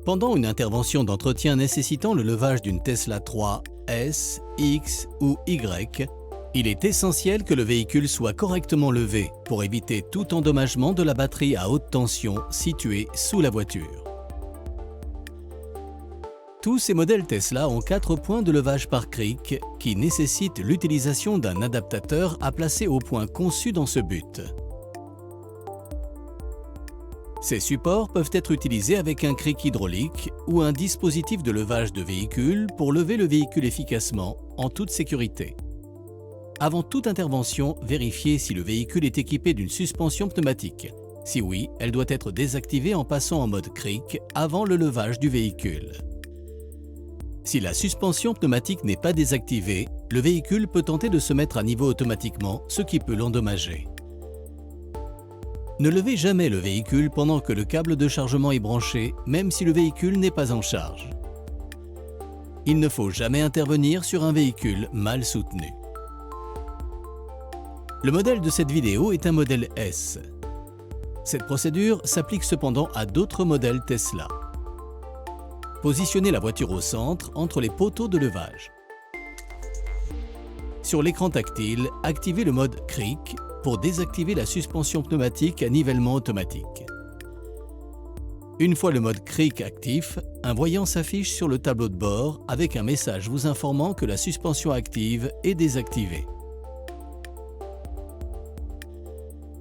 Pendant une intervention d'entretien nécessitant le levage d'une Tesla 3, S, X ou Y, il est essentiel que le véhicule soit correctement levé pour éviter tout endommagement de la batterie à haute tension située sous la voiture. Tous ces modèles Tesla ont 4 points de levage par cric qui nécessitent l'utilisation d'un adaptateur à placer au point conçu dans ce but. Ces supports peuvent être utilisés avec un cric hydraulique ou un dispositif de levage de véhicule pour lever le véhicule efficacement, en toute sécurité. Avant toute intervention, vérifiez si le véhicule est équipé d'une suspension pneumatique. Si oui, elle doit être désactivée en passant en mode cric avant le levage du véhicule. Si la suspension pneumatique n'est pas désactivée, le véhicule peut tenter de se mettre à niveau automatiquement, ce qui peut l'endommager. Ne levez jamais le véhicule pendant que le câble de chargement est branché, même si le véhicule n'est pas en charge. Il ne faut jamais intervenir sur un véhicule mal soutenu. Le modèle de cette vidéo est un modèle S. Cette procédure s'applique cependant à d'autres modèles Tesla. Positionnez la voiture au centre, entre les poteaux de levage. Sur l'écran tactile, activez le mode cric pour désactiver la suspension pneumatique à nivellement automatique. Une fois le mode cric actif, un voyant s'affiche sur le tableau de bord avec un message vous informant que la suspension active est désactivée.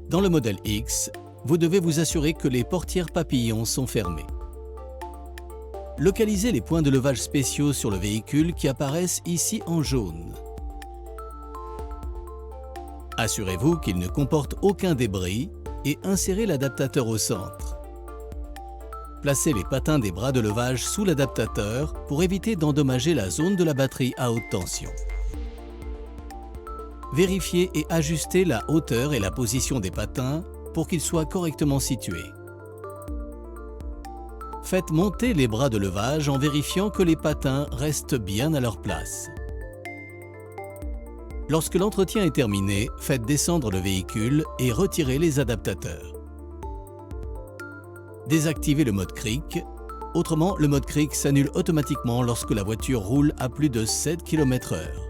Dans le modèle X, vous devez vous assurer que les portières papillons sont fermées. Localisez les points de levage spéciaux sur le véhicule qui apparaissent ici en jaune. Assurez-vous qu'il ne comporte aucun débris et insérez l'adaptateur au centre. Placez les patins des bras de levage sous l'adaptateur pour éviter d'endommager la zone de la batterie à haute tension. Vérifiez et ajustez la hauteur et la position des patins pour qu'ils soient correctement situés. Faites monter les bras de levage en vérifiant que les patins restent bien à leur place. Lorsque l'entretien est terminé, faites descendre le véhicule et retirez les adaptateurs. Désactivez le mode cric, autrement le mode cric s'annule automatiquement lorsque la voiture roule à plus de 7 km/h.